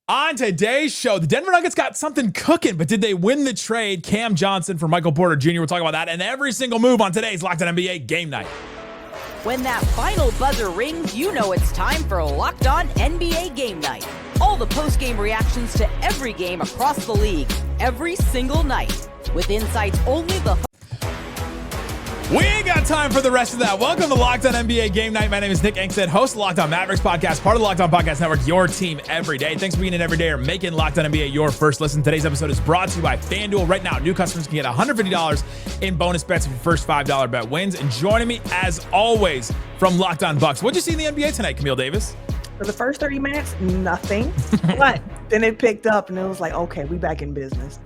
On today's show, the Denver Nuggets got something cooking, but did they win the trade? Cam Johnson for Michael Porter Jr. We'll talk about that and every single move on today's Locked On NBA Game Night. When that final buzzer rings, you know it's time for Locked On NBA Game Night. All the post-game reactions to every game across the league, every single night, with insights only the We ain't got time for the rest of that. Welcome to Locked On NBA Game Night. My name is Nick Angstadt, host of Locked On Mavericks podcast, part of the Locked On Podcast Network, your team every day. Thanks for being in every day or making Locked On NBA your first listen. Today's episode is brought to you by FanDuel. Right now, new customers can get $150 in bonus bets if your first $5 bet wins. And joining me, as always, from Locked On Bucks. What'd you see in the NBA tonight, Camille Davis? For the first 30 minutes, nothing. But then it picked up and it was like, okay, we back in business.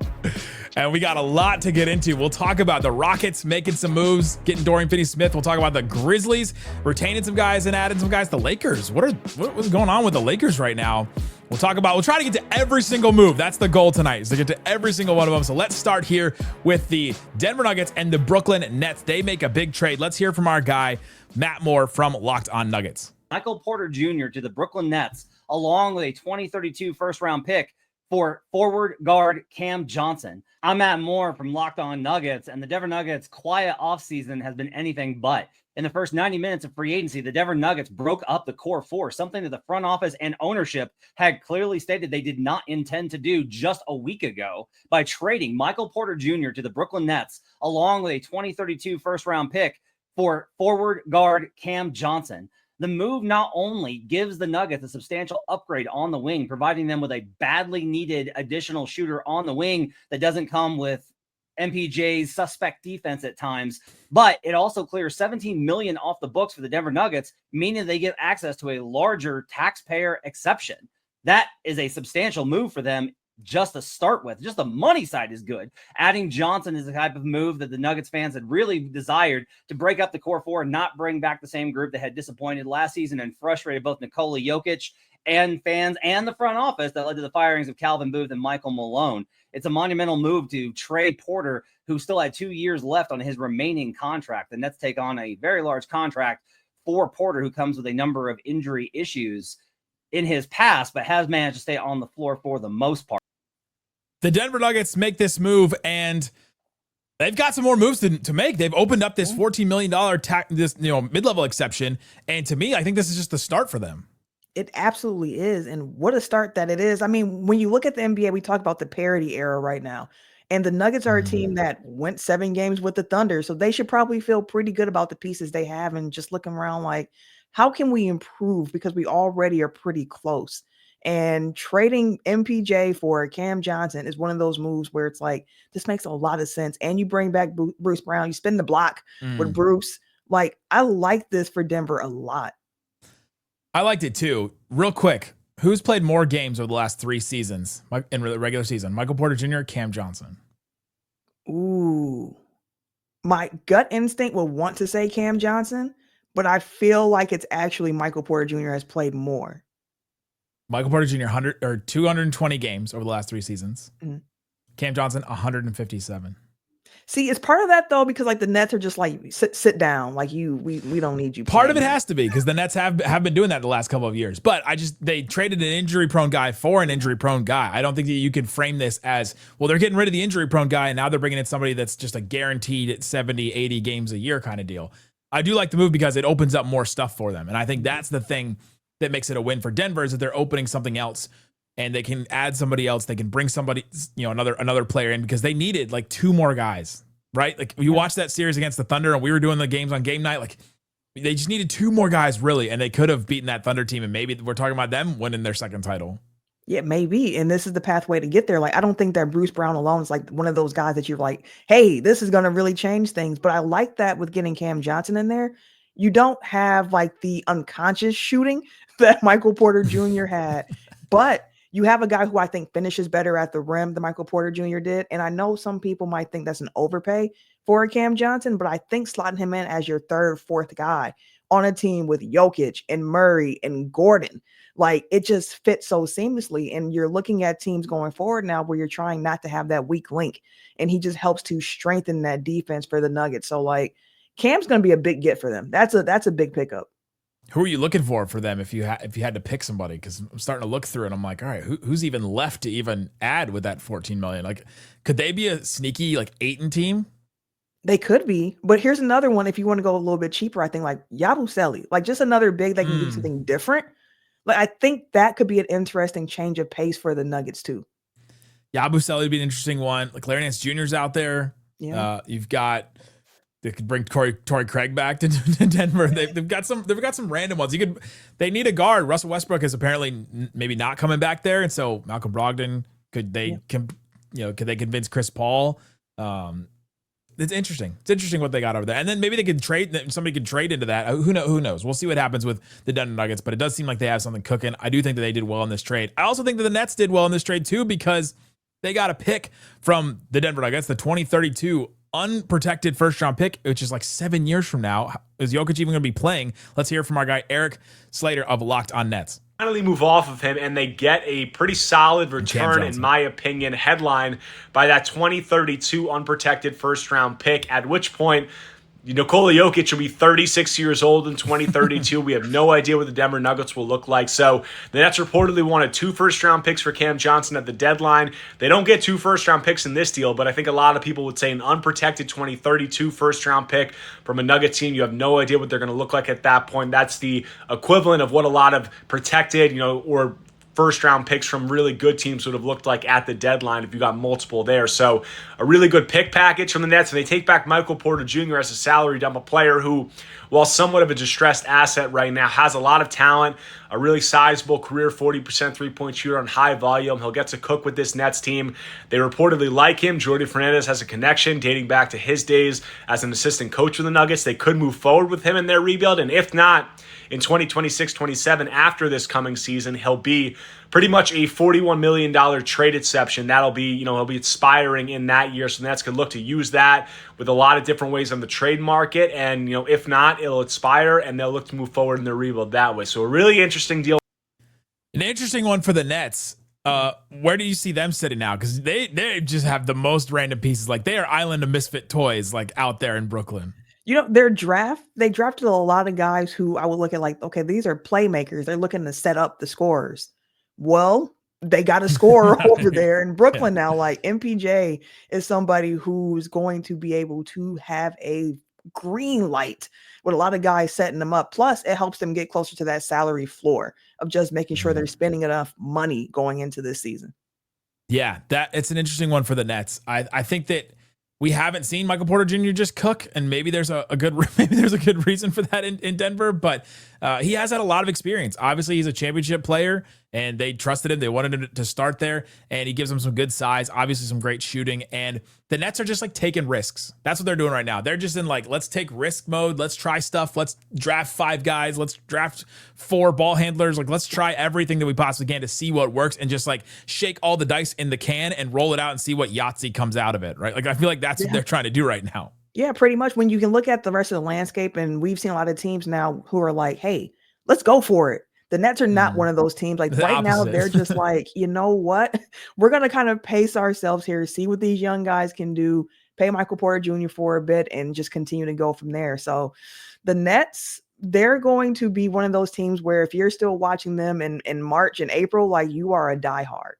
And we got a lot to get into. We'll talk about the Rockets making some moves, getting Dorian Finney-Smith. We'll talk about the Grizzlies retaining some guys and adding some guys. The Lakers, what's going on with the Lakers right now? We'll try to get to every single move. That's the goal tonight, is to get to every single one of them. So let's start here with the Denver Nuggets and the Brooklyn Nets. They make a big trade. Let's hear from our guy, Matt Moore from Locked On Nuggets. Michael Porter Jr. to the Brooklyn Nets, along with a 2032 first-round pick for forward guard Cam Johnson. I'm Matt Moore from Locked On Nuggets, and the Denver Nuggets' quiet offseason has been anything but. In the first 90 minutes of free agency, the Denver Nuggets broke up the core four, something that the front office and ownership had clearly stated they did not intend to do just a week ago by trading Michael Porter Jr. to the Brooklyn Nets, along with a 2032 first-round pick for forward guard Cam Johnson. The move not only gives the Nuggets a substantial upgrade on the wing, providing them with a badly needed additional shooter on the wing that doesn't come with MPJ's suspect defense at times, but it also clears $17 million off the books for the Denver Nuggets, meaning they get access to a larger taxpayer exception. That is a substantial move for them just to start with. Just the money side is good. Adding Johnson is the type of move that the Nuggets fans had really desired to break up the core four and not bring back the same group that had disappointed last season and frustrated both Nickeil Jokic and fans and the front office that led to the firings of Calvin Booth and Michael Malone. It's a monumental move to trade Porter, who still had 2 years left on his remaining contract. The Nets take on a very large contract for Porter, who comes with a number of injury issues in his past, but has managed to stay on the floor for the most part. The Denver Nuggets make this move, and they've got some more moves to make. They've opened up this $14 million mid-level exception, and to me, I think this is just the start for them. It absolutely is, and what a start that it is. I mean, when you look at the NBA, we talk about the parity era right now, and the Nuggets are a team that went 7 games with the Thunder, so they should probably feel pretty good about the pieces they have and just looking around like, how can we improve? Because we already are pretty close. And trading MPJ for Cam Johnson is one of those moves where it's like, this makes a lot of sense. And you bring back Bruce Brown, you spin the block with Bruce. Like, I like this for Denver a lot. I liked it too. Real quick, who's played more games over the last 3 seasons in the regular season? Michael Porter Jr. or Cam Johnson? Ooh. My gut instinct will want to say Cam Johnson, but I feel like it's actually Michael Porter Jr. has played more. Michael Porter Jr. 220 games over the last 3 seasons. Cam Johnson 157. See, it's part of that though, because like the Nets are just like sit down, like we don't need you. Part of it has to be because the Nets have been doing that the last couple of years. But they traded an injury prone guy for an injury prone guy. I don't think that you can frame this as, well, they're getting rid of the injury prone guy and now they're bringing in somebody that's just a guaranteed 70, 80 games a year kind of deal. I do like the move because it opens up more stuff for them, and I think that's the thing that makes it a win for Denver, is that they're opening something else and they can add somebody else. They can bring somebody, another player in, because they needed like 2 more guys, right? Like you watched that series against the Thunder and we were doing the games on game night. Like they just needed 2 more guys really. And they could have beaten that Thunder team. And maybe we're talking about them winning their second title. Yeah, maybe. And this is the pathway to get there. Like, I don't think that Bruce Brown alone is like one of those guys that you're like, hey, this is going to really change things. But I like that with getting Cam Johnson in there. You don't have like the unconscious shooting that Michael Porter Jr. had, but you have a guy who I think finishes better at the rim than Michael Porter Jr. did. And I know some people might think that's an overpay for Cam Johnson, but I think slotting him in as your 3rd, 4th guy on a team with Jokic and Murray and Gordon, like it just fits so seamlessly. And you're looking at teams going forward now where you're trying not to have that weak link. And he just helps to strengthen that defense for the Nuggets. So like Cam's going to be a big get for them. That's a big pickup. Who are you looking for them if you had to pick somebody? Because I'm starting to look through and I'm like, all right, who's even left to even add with that 14 million? Like, could they be a sneaky like Aiton team? They could be, but here's another one. If you want to go a little bit cheaper, I think like Yabusele, like just another big that can do something different. Like I think that could be an interesting change of pace for the Nuggets too. Yabusele would be an interesting one. Like Larry Nance Jr.'s out there. Yeah. You've got. They could bring Torrey Craig back to Denver. They've got some random ones. They need a guard. Russell Westbrook is apparently maybe not coming back there, and so Malcolm Brogdon could they convince Chris Paul? It's interesting. It's interesting what they got over there, and then maybe they could trade. Somebody could trade into that. Who knows? We'll see what happens with the Denver Nuggets, but it does seem like they have something cooking. I do think that they did well in this trade. I also think that the Nets did well in this trade too because they got a pick from the Denver Nuggets, the 2032 unprotected first-round pick, which is like 7 years from now. Is Jokic even going to be playing? Let's hear from our guy, Eric Slater of Locked on Nets. Finally move off of him, and they get a pretty solid return, in my opinion, headline by that 2032 unprotected first-round pick, at which point Nikola Jokic will be 36 years old in 2032. We have no idea what the Denver Nuggets will look like. So the Nets reportedly wanted 2 first-round picks for Cam Johnson at the deadline. They don't get 2 first-round picks in this deal, but I think a lot of people would say an unprotected 2032 first-round pick from a Nugget team. You have no idea what they're going to look like at that point. That's the equivalent of what a lot of protected, or first-round picks from really good teams would have looked like at the deadline if you got multiple there. So a really good pick package from the Nets. And they take back Michael Porter Jr. as a salary dump, a player who, while somewhat of a distressed asset right now, has a lot of talent, a really sizable career 40% three-point shooter on high volume. He'll get to cook with this Nets team. They reportedly like him. Jordi Fernandez has a connection dating back to his days as an assistant coach with the Nuggets. They could move forward with him in their rebuild. And if not, in 2026-27, after this coming season, he'll be pretty much a $41 million trade exception. That'll be, he'll be expiring in that year. So the Nets could look to use that with a lot of different ways on the trade market. And, if not, it'll expire and they'll look to move forward in their rebuild that way. So a really interesting deal. An interesting one for the Nets. Where do you see them sitting now? Because they just have the most random pieces. Like they are island of misfit toys, like out there in Brooklyn. They drafted a lot of guys who I would look at like, okay, these are playmakers. They're looking to set up the scorers. Well, they got a scorer over there in Brooklyn now. Like MPJ is somebody who's going to be able to have a green light with a lot of guys setting them up. Plus, it helps them get closer to that salary floor of just making sure they're spending enough money going into this season. Yeah, it's an interesting one for the Nets. I think that we haven't seen Michael Porter Jr. just cook, and maybe there's a good reason for that in Denver. But he has had a lot of experience. Obviously, he's a championship player, and they trusted him. They wanted him to start there, and he gives them some good size. Obviously, some great shooting. And the Nets are just like taking risks. That's what they're doing right now. They're just in like, let's take risk mode. Let's try stuff. Let's draft 5 guys. Let's draft 4 ball handlers. Like, let's try everything that we possibly can to see what works, and just like shake all the dice in the can and roll it out and see what Yahtzee comes out of it. Right? Like, I feel like that's what they're trying to do right now. Yeah, pretty much. When you can look at the rest of the landscape, and we've seen a lot of teams now who are like, hey, let's go for it. The Nets are not one of those teams. Like right now, they're just like, you know what? We're going to kind of pace ourselves here, see what these young guys can do, pay Michael Porter Jr. for a bit, and just continue to go from there. So the Nets, they're going to be one of those teams where if you're still watching them in March and April, like you are a diehard.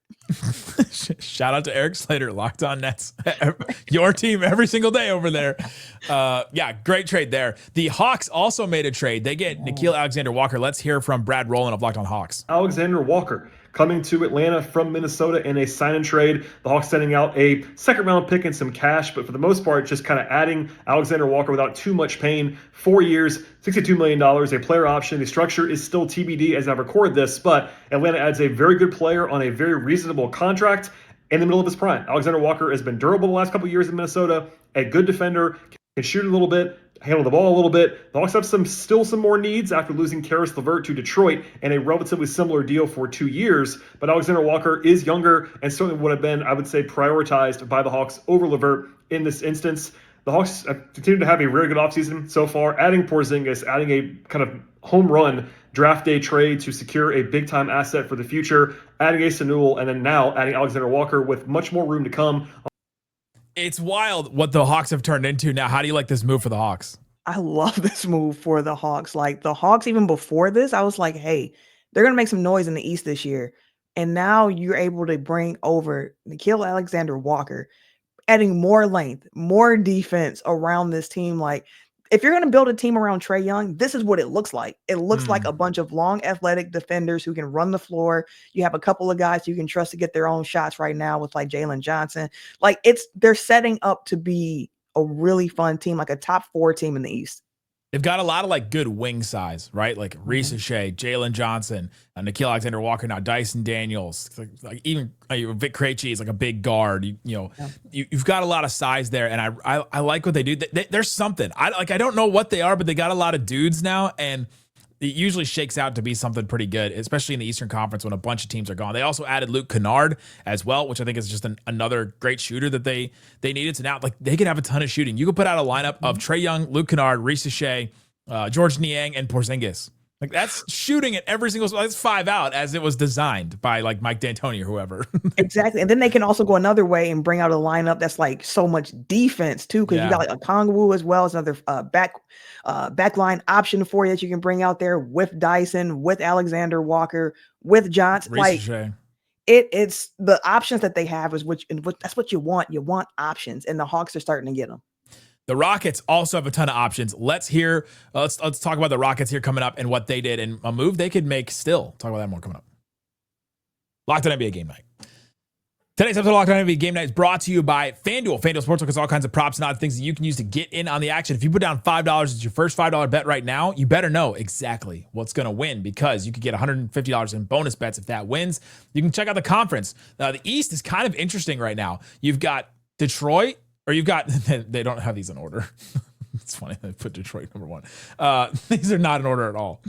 Shout out to Eric Slater, Locked on Nets. Your team every single day over there. Yeah, great trade there. The Hawks also made a trade. They get Nickeil Alexander-Walker. Let's hear from Brad Rowland of Locked on Hawks. Alexander-Walker coming to Atlanta from Minnesota in a sign and trade. The Hawks sending out a second-round pick and some cash, but for the most part, just kind of adding Alexander-Walker without too much pain. 4 years, $62 million, a player option. The structure is still TBD as I record this, but Atlanta adds a very good player on a very reasonable contract in the middle of his prime. Alexander-Walker has been durable the last couple of years in Minnesota, a good defender, can shoot a little bit, handle the ball a little bit. The Hawks have still some more needs after losing Karis LeVert to Detroit in a relatively similar deal for 2 years. But Alexander Walker is younger and certainly would have been, I would say, prioritized by the Hawks over LeVert in this instance. The Hawks have continued to have a very good offseason so far, adding Porzingis, adding a kind of home run draft day trade to secure a big-time asset for the future, adding Asa Newell, and then now adding Alexander Walker with much more room to come. It's wild what the Hawks have turned into now. How do you like this move for the Hawks? I love this move for the Hawks. Like the Hawks, even before this, I was like, hey, they're gonna make some noise in the East this year. And now you're able to bring over Nickeil Alexander-Walker, adding more length, more defense around this team. Like, if you're going to build a team around Trae Young, this is what it looks like. It looks like a bunch of long, athletic defenders who can run the floor. You have a couple of guys you can trust to get their own shots right now with like Jaren Johnson. Like, they're setting up to be a really fun team, like a top 4 team in the East. They've got a lot of like good wing size, right? Like Reese Shea, Jalen Johnson, Nickeil Alexander-Walker, now Dyson Daniels, like even Vic Krejci is like a big guard. You've got a lot of size there, and I like what they do. There's something I don't know what they are, but they got a lot of dudes now, and it usually shakes out to be something pretty good, especially in the Eastern Conference when a bunch of teams are gone. They also added Luke Kennard as well, which I think is just another great shooter that they needed. So now, like, they could have a ton of shooting. You could put out a lineup of Trae Young, Luke Kennard, Reese Shea, George Niang, and Porzingis. Like, that's shooting at every single. That's 5 out as it was designed by like Mike D'Antoni or whoever. Exactly, and then they can also go another way and bring out a lineup that's like so much defense too, because you got like a Kongwu as well as another backline option for you that you can bring out there with Dyson, with Alexander-Walker, with Johnson. Like, it's the options that they have is that's what you want. You want options, and the Hawks are starting to get them. The Rockets also have a ton of options. Let's talk about the Rockets here coming up and what they did and a move they could make still. Talk about that more coming up. Locked On NBA Game Night. Today's episode of Locked On NBA Game Night is brought to you by FanDuel. FanDuel Sportsbook has all kinds of props and odd things that you can use to get in on the action. If you put down $5 as your first $5 bet right now, you better know exactly what's going to win, because you could get $150 in bonus bets if that wins. You can check out the conference. The East is kind of interesting right now. You've got Detroit. Or you've got, they don't have these in order. It's funny, they put Detroit number 1. These are not in order at all.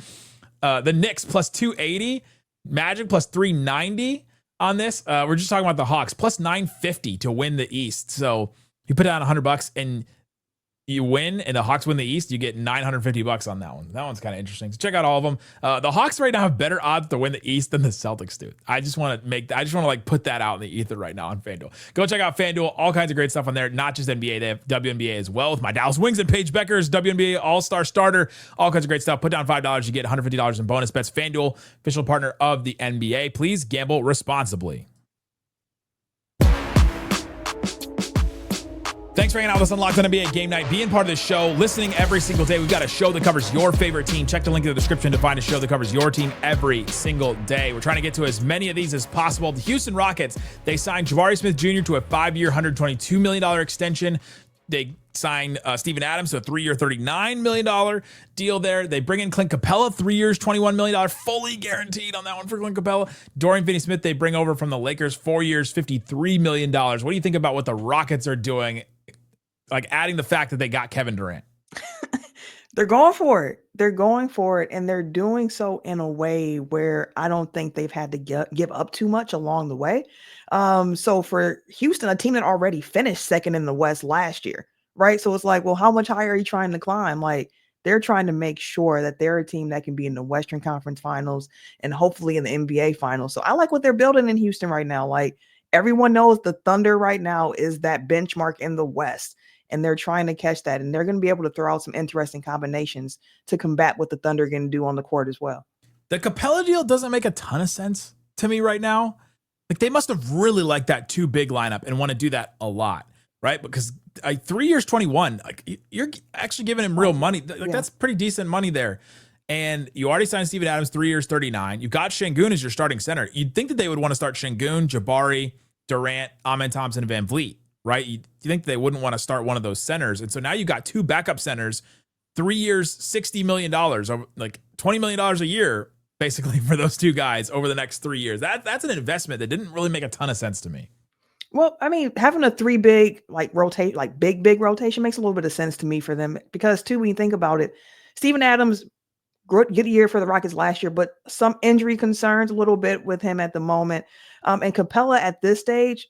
The Knicks plus 280, Magic plus 390 on this. We're just talking about the Hawks plus 950 to win the East. So you put down $100 and you win, and the Hawks win the East, you get $950 on that one. That one's kind of interesting. So check out all of them. The Hawks right now have better odds to win the East than the Celtics do. I just want to like put that out in the ether right now on FanDuel. Go check out FanDuel. All kinds of great stuff on there. Not just NBA, they have WNBA as well with my Dallas Wings and Paige Becker's WNBA All-Star starter. All kinds of great stuff. Put down $5, you get $150 in bonus bets. FanDuel, official partner of the NBA. Please gamble responsibly. Thanks for hanging out with us on Locked On NBA Game Night. Being part of this show, listening every single day. We've got a show that covers your favorite team. Check the link in the description to find a show that covers your team every single day. We're trying to get to as many of these as possible. The Houston Rockets, they signed Jabari Smith Jr. to a 5-year, $122 million extension. They signed Steven Adams to a 3-year, $39 million deal there. They bring in Clint Capela, 3 years, $21 million, fully guaranteed on that one for Clint Capela. Dorian Finney-Smith, they bring over from the Lakers, 4 years, $53 million. What do you think about what the Rockets are doing? Like adding the fact that they got Kevin Durant. They're going for it. They're going for it. And they're doing so in a way where I don't think they've had to give up too much along the way. So for Houston, a team that already finished second in the West last year, right? So it's like, well, how much higher are you trying to climb? Like, they're trying to make sure that they're a team that can be in the Western Conference Finals and hopefully in the NBA Finals. So I like what they're building in Houston right now. Like, everyone knows the Thunder right now is that benchmark in the West. And they're trying to catch that. And they're going to be able to throw out some interesting combinations to combat what the Thunder are going to do on the court as well. The Capela deal doesn't make a ton of sense to me right now. Like, they must have really liked that too big lineup and want to do that a lot, right? Because 3 years, 21, like, you're actually giving him real money. Like, that's pretty decent money there. And you already signed Steven Adams, 3 years, 39. You've got Şengün as your starting center. You'd think that they would want to start Şengün, Jabari, Durant, Amen Thompson, and Van Vliet. Right? You think they wouldn't want to start one of those centers. And so now you got 2 backup centers, 3 years, $60 million, like $20 million a year, basically, for those 2 guys over the next 3 years. That's an investment that didn't really make a ton of sense to me. Well, I mean, having a 3 big, big rotation makes a little bit of sense to me for them, because too, when you think about it, Steven Adams, good year for the Rockets last year, but some injury concerns a little bit with him at the moment. And Capela at this stage,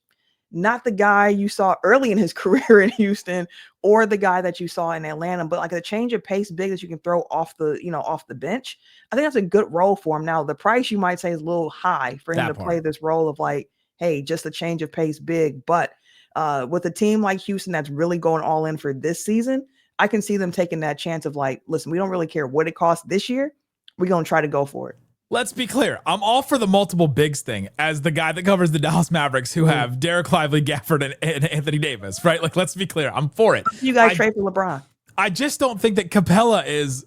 not the guy you saw early in his career in Houston or the guy that you saw in Atlanta, but like a change of pace big that you can throw off the bench. I think that's a good role for him. Now, the price you might say is a little high for him to play this role of like, hey, just a change of pace big. But with a team like Houston that's really going all in for this season, I can see them taking that chance of like, listen, we don't really care what it costs this year. We're going to try to go for it. Let's be clear. I'm all for the multiple bigs thing as the guy that covers the Dallas Mavericks who have Derek Lively, Gafford, and Anthony Davis, right? Like, let's be clear. I'm for it. You guys trade for LeBron. I just don't think that Capela is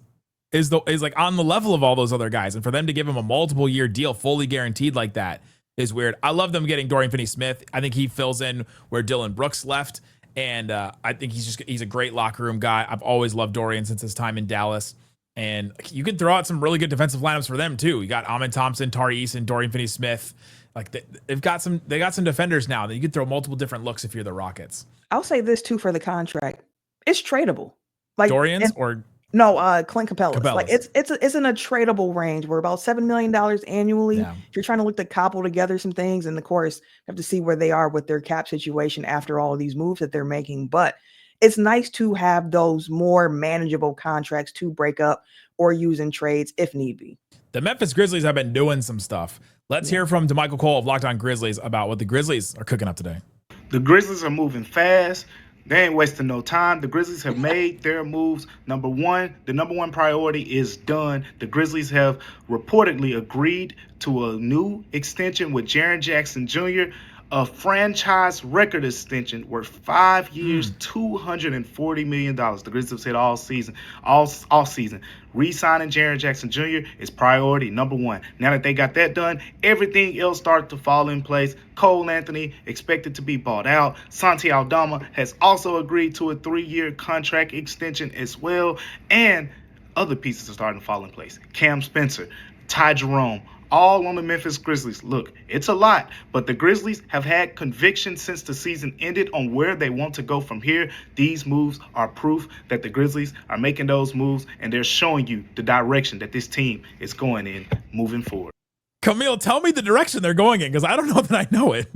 like on the level of all those other guys. And for them to give him a multiple year deal fully guaranteed like that is weird. I love them getting Dorian Finney-Smith. I think he fills in where Dylan Brooks left. And I think he's a great locker room guy. I've always loved Dorian since his time in Dallas. And you can throw out some really good defensive lineups for them too. You got Amin Thompson, Tari Eason, Dorian Finney-Smith. Like they got some defenders now that you could throw multiple different looks if you're the Rockets. I'll say this too for the contract. It's tradable. Like Dorian's or no, Clint Capela. Capela's. Like it's in a tradable range. We're about $7 million annually. Yeah. If you're trying to look to cobble together some things, and of course, you have to see where they are with their cap situation after all of these moves that they're making. But it's nice to have those more manageable contracts to break up or use in trades if need be. The Memphis Grizzlies have been doing some stuff. Let's hear from DeMichael Cole of Locked On Grizzlies about what the Grizzlies are cooking up today. The Grizzlies are moving fast. They ain't wasting no time. The Grizzlies have made their moves. The number one priority is done. The Grizzlies have reportedly agreed to a new extension with Jaren Jackson Jr., a franchise record extension worth 5 years, $240 million. The Grizzlies said all season. Re-signing Jaren Jackson Jr. is priority number one. Now that they got that done, everything else started to fall in place. Cole Anthony expected to be bought out. Santi Aldama has also agreed to a 3-year contract extension as well. And other pieces are starting to fall in place. Cam Spencer, Ty Jerome, all on the Memphis Grizzlies. Look, it's a lot, but the Grizzlies have had conviction since the season ended on where they want to go from here. These moves are proof that the Grizzlies are making those moves, and they're showing you the direction that this team is going in moving forward. Camille, tell me the direction they're going in, because I don't know that I know it.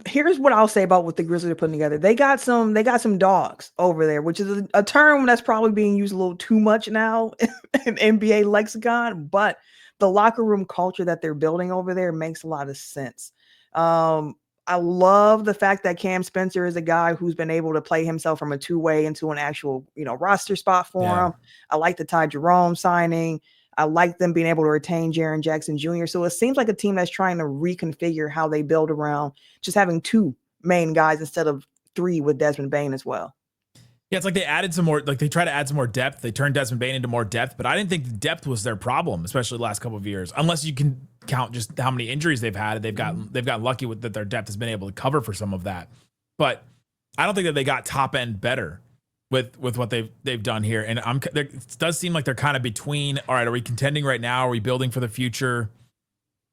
Here's what I'll say about what the Grizzlies are putting together. They got some dogs over there, which is a term that's probably being used a little too much now in NBA lexicon, but the locker room culture that they're building over there makes a lot of sense. I love the fact that Cam Spencer is a guy who's been able to play himself from a two-way into an actual, roster spot for him. I like the Ty Jerome signing. I like them being able to retain Jaren Jackson Jr. So it seems like a team that's trying to reconfigure how they build around just having 2 main guys instead of 3 with Desmond Bane as well. Yeah, it's like they added some more, like they try to add some more depth. They turned Desmond Bane into more depth, but I didn't think the depth was their problem, especially the last couple of years, unless you can count just how many injuries they've had. They've got lucky with that their depth has been able to cover for some of that. But I don't think that they got top end better with what they've done here. And it does seem like they're kind of between, all right, are we contending right now? Are we building for the future?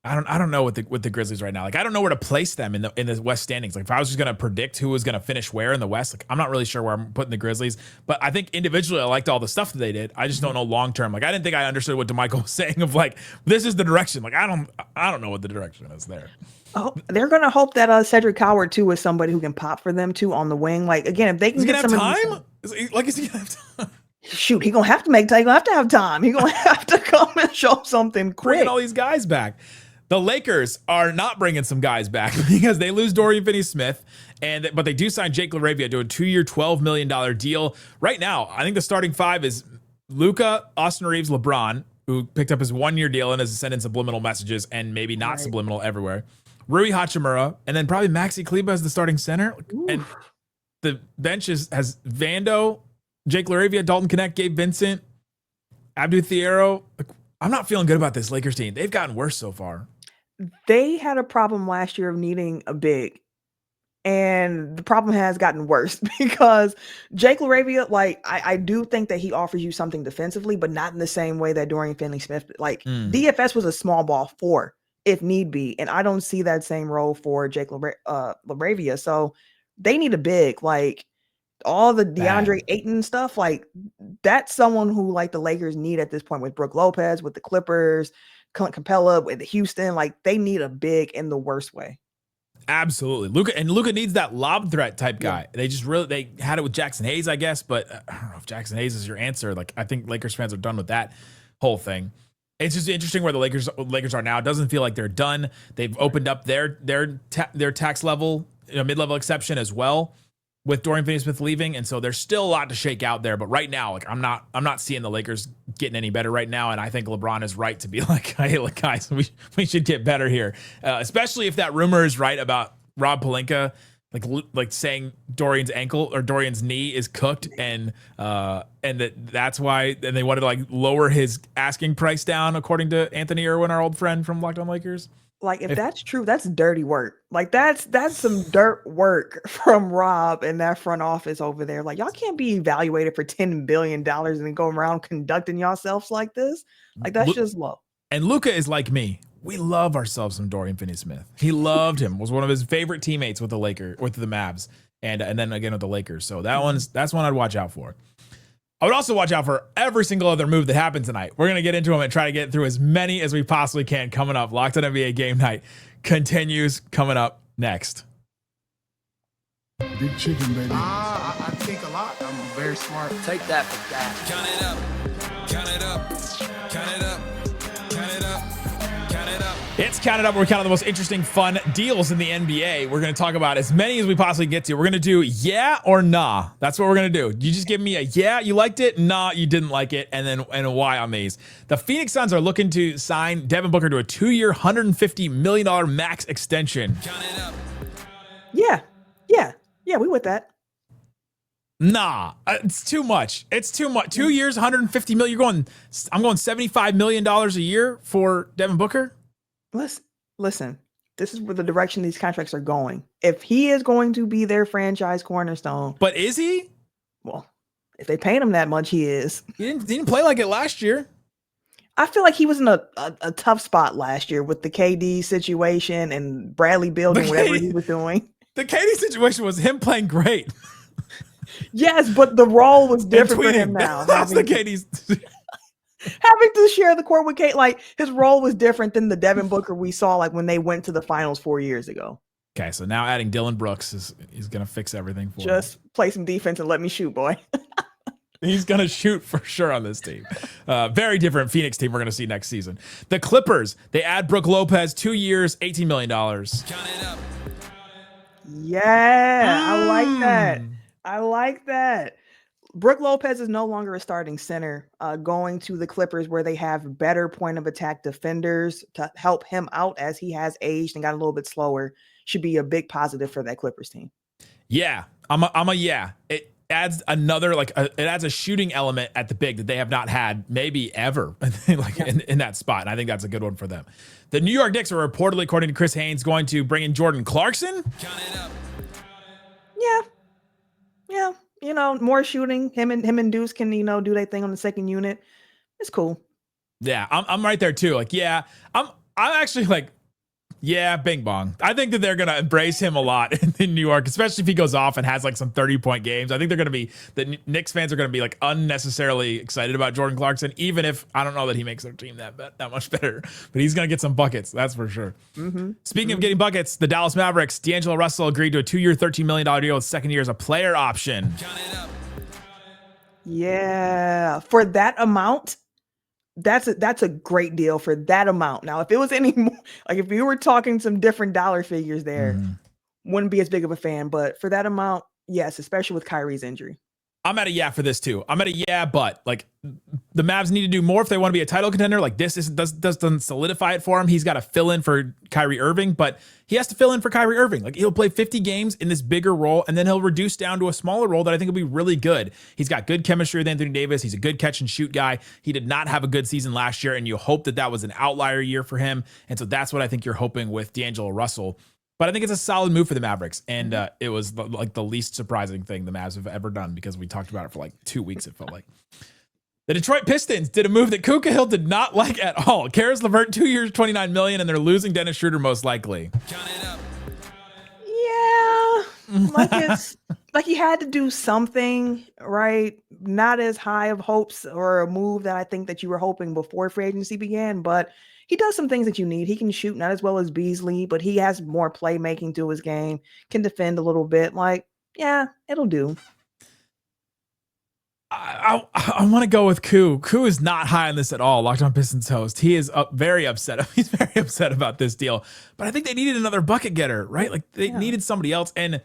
I don't know with the Grizzlies right now. Like, I don't know where to place them in the West standings. Like, if I was just going to predict who was going to finish where in the West, like, I'm not really sure where I'm putting the Grizzlies. But I think individually, I liked all the stuff that they did. I just don't know long term. Like, I didn't think I understood what DeMichael was saying of like, this is the direction. Like, I don't know what the direction is there. Oh, they're going to hope that Cedric Howard too is somebody who can pop for them too on the wing. Like, again, if they can get some time, is he going to have time? Shoot, he's going to have to make time. He's going to have to have time. He's going to have to come and show something quick. Bringing all these guys back. The Lakers are not bringing some guys back because they lose Dorian Finney-Smith, but they do sign Jake LaRavia to a 2-year, $12 million deal. Right now, I think the starting 5 is Luka, Austin Reeves, LeBron, who picked up his 1-year deal and is sending subliminal messages and maybe not subliminal everywhere. Rui Hachimura, and then probably Maxi Kleber as the starting center. Ooh. And the bench has Vando, Jake LaRavia, Dalton Knecht, Gabe Vincent, Abdou Thiero. I'm not feeling good about this Lakers team. They've gotten worse so far. They had a problem last year of needing a big, and the problem has gotten worse because Jake LaRavia, like, I do think that he offers you something defensively, but not in the same way that Dorian Finney-Smith, DFS was a small ball 4 if need be, and I don't see that same role for Jake LaRavia. So they need a big, like all the DeAndre Ayton stuff, like that's someone who like the Lakers need at this point with Brook Lopez, with the Clippers, Clint Capela with Houston. Like they need a big in the worst way. Absolutely. Luka needs that lob threat type guy. Yeah. They had it with Jackson Hayes, I guess, but I don't know if Jackson Hayes is your answer. Like, I think Lakers fans are done with that whole thing. It's just interesting where the Lakers are now. It doesn't feel like they're done. They've opened up their tax level, mid-level exception as well. with Dorian Finney-Smith leaving, and so there's still a lot to shake out there. But right now, like I'm not seeing the Lakers getting any better right now, and I think LeBron is right to be like, hey, look, guys, we should get better here, especially if that rumor is right about Rob Pelinka, like saying Dorian's ankle or Dorian's knee is cooked, and that's why, and they wanted to like lower his asking price down, according to Anthony Irwin, our old friend from Locked On Lakers. Like, if that's true, that's dirty work. Like, that's some dirt work from Rob and that front office over there. Like, y'all can't be evaluated for $10 billion and then go around conducting yourselves like this. Like, that's just low. And Luka is like me. We love ourselves some Dorian Finney-Smith. He loved him. Was one of his favorite teammates with the Mavs, and then again with the Lakers. So that's one I'd watch out for. I would also watch out for every single other move that happened tonight. We're going to get into them and try to get through as many as we possibly can coming up. Locked On NBA Game Night continues coming up next. Big chicken, baby. I think a lot. I'm very smart. Take that for that. Count it up. Count it up. Count it up. Count it up. Count it up. It's Counted Up. We're counting the most interesting, fun deals in the NBA. We're going to talk about as many as we possibly get to. We're going to do yeah or nah. That's what we're going to do. You just give me a yeah, you liked it, nah, you didn't like it, and a why on these. The Phoenix Suns are looking to sign Devin Booker to a 2-year, $150 million max extension. Count it up. Yeah, we with that. Nah, it's too much. It's too much. 2 years, $150 million. I'm going $75 million a year for Devin Booker. Listen, this is where the direction these contracts are going. If he is going to be their franchise cornerstone. But is he? Well, if they paid him that much, he is. He didn't play like it last year. I feel like he was in a tough spot last year with the KD situation and Bradley building whatever he was doing. The KD situation was him playing great. Yes, but the role was different for him now. That's the KD's. Having to share the court with Kate, like his role was different than the Devin Booker we saw like when they went to the finals 4 years ago. Okay, so now adding Dylan Brooks is going to fix everything for Just play some defense and let me shoot, boy. He's going to shoot for sure on this team. Very different Phoenix team we're going to see next season. The Clippers, they add Brook Lopez, 2 years, $18 million. Count it up. Yeah, I like that. I like that. Brook Lopez is no longer a starting center, going to the Clippers where they have better point of attack defenders to help him out as he has aged and got a little bit slower. Should be a big positive for that Clippers team. Yeah, I'm a yeah. It adds another it adds a shooting element at the big that they have not had maybe ever in that spot. And I think that's a good one for them. The New York Knicks are reportedly, according to Chris Haynes, going to bring in Jordan Clarkson. Count it up. Yeah. You know, more shooting. Him and Deuce can, do their thing on the second unit. It's cool. Yeah, I'm right there too. Like, yeah, I'm actually like, yeah, bing bong. I think that they're gonna embrace him a lot in New York, especially if he goes off and has like some 30-point games. I think the Knicks fans are gonna be like unnecessarily excited about Jordan Clarkson, even if I don't know that he makes their team that much better. But he's gonna get some buckets, that's for sure. Speaking of getting buckets, the Dallas Mavericks, D'Angelo Russell agreed to a 2-year, $13 million deal with second year as a player option. Count it up. Yeah, for that amount. That's a great deal for that amount. Now, if it was any more, like if you were talking some different dollar figures there, wouldn't be as big of a fan. But for that amount, yes, especially with Kyrie's injury. I'm at a yeah for this too. I'm at a yeah, but like the Mavs need to do more if they want to be a title contender. Like this doesn't solidify it for him. He's got to fill in for Kyrie Irving, but he has to fill in for Kyrie Irving. Like he'll play 50 games in this bigger role, and then he'll reduce down to a smaller role that I think will be really good. He's got good chemistry with Anthony Davis. He's a good catch and shoot guy. He did not have a good season last year, and you hope that was an outlier year for him. And so that's what I think you're hoping with D'Angelo Russell. But I think it's a solid move for the Mavericks, and it was like the least surprising thing the Mavs have ever done because we talked about it for like 2 weeks, it felt like. The Detroit Pistons did a move that Kuka Hill did not like at all. Karis LeVert, 2 years, $29 million, and they're losing Dennis Schroeder most likely. Count it up. Yeah, like he had to do something, right? Not as high of hopes or a move that I think that you were hoping before free agency began, but he does some things that you need. He can shoot, not as well as Beasley, but he has more playmaking to his game, can defend a little bit. Like, yeah, it'll do. I want to go with Koo. Koo is not high on this at all. Locked On Pistons host. He is very upset. He's very upset about this deal. But I think they needed another bucket getter, right? Like they needed somebody else. And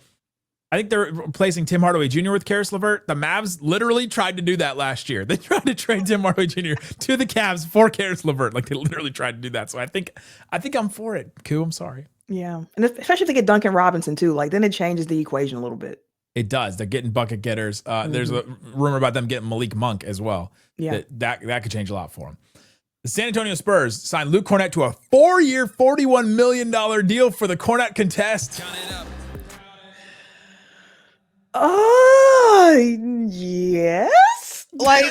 I think they're replacing Tim Hardaway Jr. with Karis LeVert. The Mavs literally tried to do that last year. They tried to trade Tim Hardaway Jr. to the Cavs for Karis LeVert. Like they literally tried to do that. So I think I'm for it. Koo, I'm sorry. Yeah, and especially if they get Duncan Robinson too. Like then it changes the equation a little bit. It does. They're getting bucket getters. There's a rumor about them getting Malik Monk as well. Yeah, that could change a lot for them. The San Antonio Spurs signed Luke Kornet to a 4-year, $41 million deal for the Kornet contest. Count it up. Yes. Like,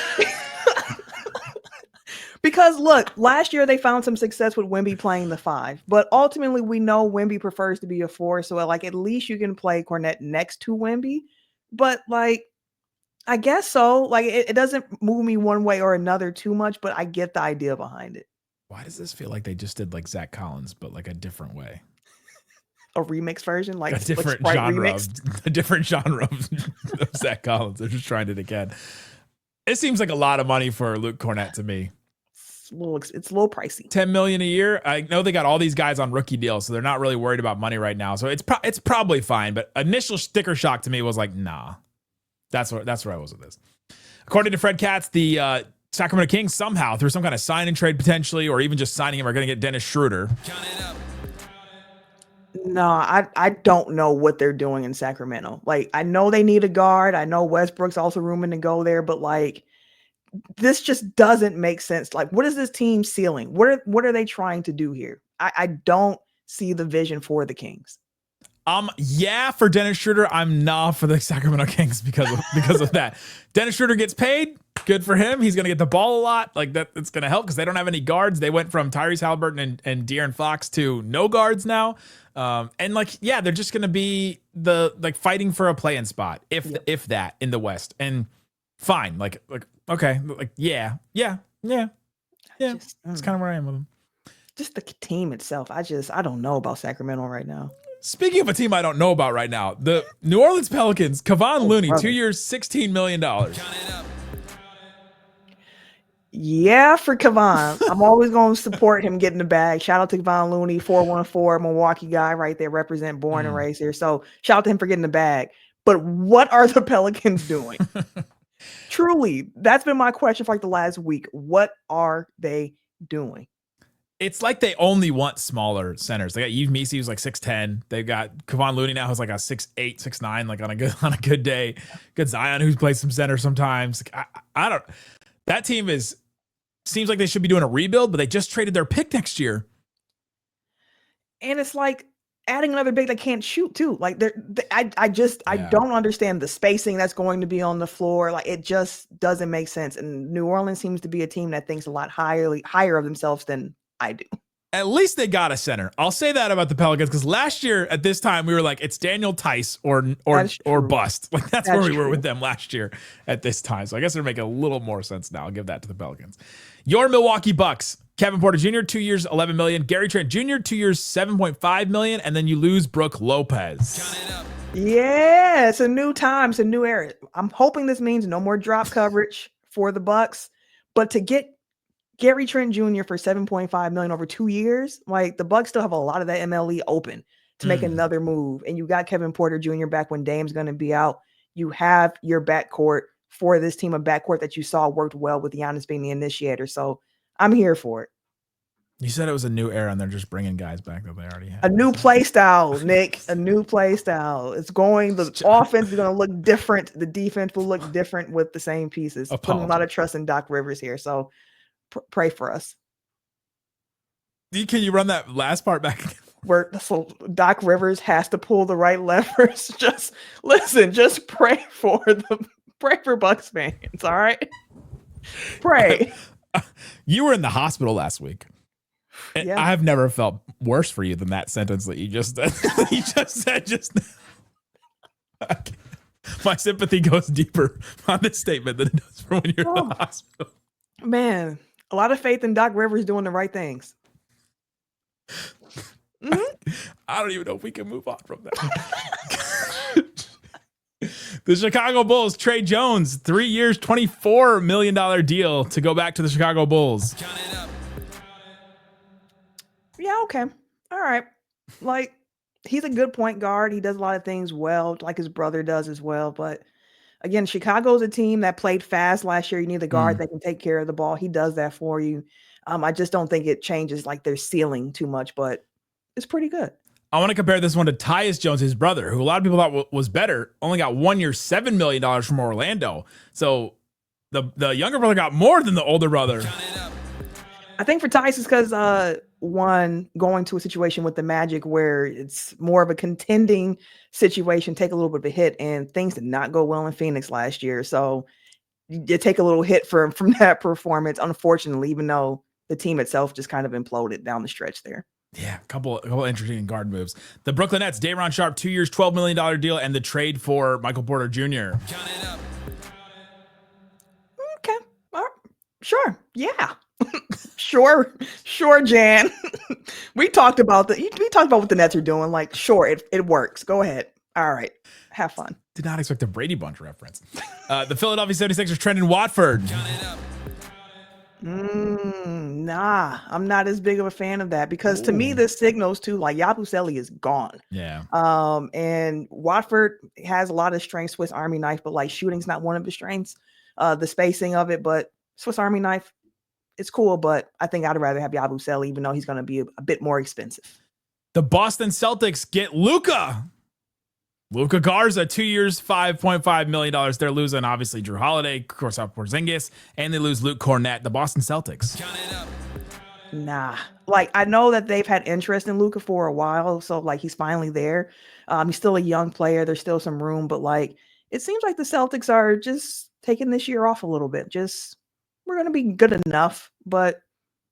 because look, last year they found some success with Wemby playing the 5, but ultimately we know Wemby prefers to be a 4. So like, at least you can play Kornet next to Wemby. But like, I guess so. Like, it doesn't move me one way or another too much, but I get the idea behind it. Why does this feel like they just did like Zach Collins, but like a different way? A remix version, like a different like genre, remix. a different genre of Zach Collins. They're just trying it again. It seems like a lot of money for Luke Kornet to me. It's a little pricey. $10 million a year. I know they got all these guys on rookie deals, so they're not really worried about money right now. So it's probably fine. But initial sticker shock to me was like, nah. That's where I was with this. According to Fred Katz, the Sacramento Kings somehow through some kind of sign and trade potentially, or even just signing him, are going to get Dennis Schroeder. Count it up. No, I don't know what they're doing in Sacramento. Like, I know they need a guard. I know Westbrook's also rooming to go there, but like, this just doesn't make sense. Like, what is this team ceiling? What are they trying to do here? I don't see the vision for the Kings. Yeah, for Dennis Schroeder, I'm nah for the Sacramento Kings because of that. Dennis Schroeder gets paid. Good for him. He's going to get the ball a lot. Like that, it's going to help because they don't have any guards. They went from Tyrese Halliburton and De'Aaron Fox to no guards now. And like, yeah, they're just going to be fighting for a play-in spot, if that in the West. And fine, like okay, like yeah. It's kind of where I am with them. Just the team itself. I don't know about Sacramento right now. Speaking of a team I don't know about right now, the New Orleans Pelicans, Kevon Looney, 2 years, $16 million. Count it up. Yeah, for Kevon. I'm always going to support him getting the bag. Shout out to Kevon Looney, 414 Milwaukee guy right there, represent born and raised here. So shout out to him for getting the bag. But what are the Pelicans doing? Truly, that's been my question for like the last week. What are they doing? It's like they only want smaller centers. They got Yves Missi, who's like 6'10". They've got Kevon Looney now, who's like a 6'8", 6'9", like on a good day. Good Zion, who plays some center sometimes. I don't. That team seems like they should be doing a rebuild, but they just traded their pick next year. And it's like adding another big that can't shoot too. Like I don't understand the spacing that's going to be on the floor. Like it just doesn't make sense. And New Orleans seems to be a team that thinks a lot higher of themselves than I do. At least they got a center. I'll say that about the Pelicans because last year at this time we were like, it's Daniel Tice or bust. Like that's where we were with them last year at this time. So I guess they're making a little more sense now. I'll give that to the Pelicans. Your Milwaukee Bucks, Kevin Porter Jr., 2 years, $11 million. Gary Trent Jr., 2 years, $7.5 million. And then you lose Brooke Lopez. Count it up. Yeah, it's a new time. It's a new era. I'm hoping this means no more drop coverage for the Bucks, but to get Gary Trent Jr. for $7.5 million over 2 years, like the Bucks still have a lot of that MLE open to make another move. And you got Kevin Porter Jr. back when Dame's going to be out. You have your backcourt for this team, a backcourt that you saw worked well with Giannis being the initiator. So I'm here for it. You said it was a new era and they're just bringing guys back that they already had. A new play style, Nick. A new play style. The offense is going to look different. The defense will look different with the same pieces. Putting a lot of trust in Doc Rivers here. So pray for us. Can you run that last part back again? Where Doc Rivers has to pull the right levers. Just listen, just pray for Bucks fans, all right? Pray. You were in the hospital last week. Yeah. I have never felt worse for you than that sentence that you just said just now. My sympathy goes deeper on this statement than it does for when you're in the hospital. Man, a lot of faith in Doc Rivers doing the right things. Mm-hmm. I don't even know if we can move on from that. The Chicago Bulls, Trey Jones, 3 years, $24 million deal to go back to the Chicago Bulls. Count it up. Yeah, okay. All right. Like, he's a good point guard. He does a lot of things well, like his brother does as well. But again, Chicago's a team that played fast last year. You need a guard that can take care of the ball. He does that for you. I just don't think it changes like their ceiling too much, but it's pretty good. I want to compare this one to Tyus Jones, his brother, who a lot of people thought was better, only got 1 year, $7 million from Orlando. So the younger brother got more than the older brother. I think for Tyus, it's because one, going to a situation with the Magic where it's more of a contending situation, take a little bit of a hit, and things did not go well in Phoenix last year. So you take a little hit from that performance, unfortunately, even though the team itself just kind of imploded down the stretch there. Yeah, a couple interesting guard moves. The Brooklyn Nets, Day'Ron Sharpe, 2 years, $12 million deal, and the trade for Michael Porter Jr. Okay. All right. Sure. Yeah. Sure, Jan. we talked about what the Nets are doing. Like, sure, it works. Go ahead. All right. Have fun. Did not expect a Brady Bunch reference. The Philadelphia 76ers, Trendon Watford. Nah, I'm not as big of a fan of that because to me, this signals to like Yabusele is gone. Yeah. And Watford has a lot of strengths, Swiss Army knife, but like shooting's not one of the strengths. The spacing of it, but Swiss Army knife, it's cool, but I think I'd rather have Yabusele, even though he's going to be a bit more expensive. The Boston Celtics get Luka Garza, 2 years, $5.5 million. They're losing, obviously, Drew Holiday, Kristaps Porzingis, and they lose Luke Cornett. The Boston Celtics. Nah. Like, I know that they've had interest in Luka for a while, so, like, he's finally there. He's still a young player. There's still some room, but, like, it seems like the Celtics are just taking this year off a little bit. We're going to be good enough, but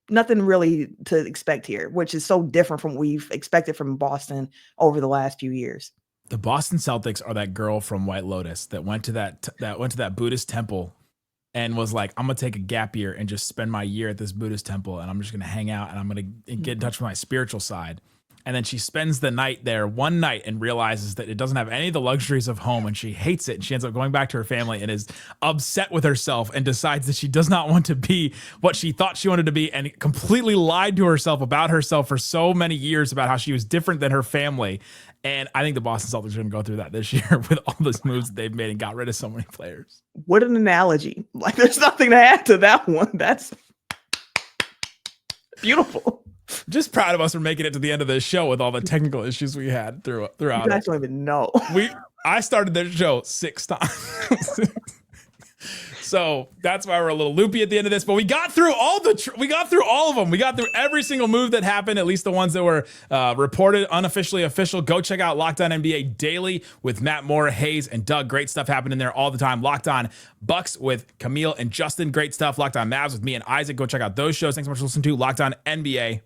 nothing really to expect here, which is so different from what we've expected from Boston over the last few years. The Boston Celtics are that girl from White Lotus that went to that Buddhist temple and was like, I'm going to take a gap year and just spend my year at this Buddhist temple. And I'm just going to hang out and I'm going to get in touch with my spiritual side. And then she spends the night there one night and realizes that it doesn't have any of the luxuries of home and she hates it. And she ends up going back to her family and is upset with herself and decides that she does not want to be what she thought she wanted to be and completely lied to herself about herself for so many years about how she was different than her family. And I think the Boston Celtics are going to go through that this year with all those moves that they've made and got rid of so many players. What an analogy. Like, there's nothing to add to that one. That's beautiful. Just proud of us for making it to the end of the show with all the technical issues we had throughout. You guys don't even know. I started this show 6 times. So that's why we're a little loopy at the end of this. But we got through all of them. We got through every single move that happened, at least the ones that were reported, unofficially official. Go check out Locked On NBA Daily with Matt Moore, Hayes, and Doug. Great stuff happening there all the time. Locked On Bucks with Camille and Justin. Great stuff. Locked On Mavs with me and Isaac. Go check out those shows. Thanks so much for listening to Locked On NBA.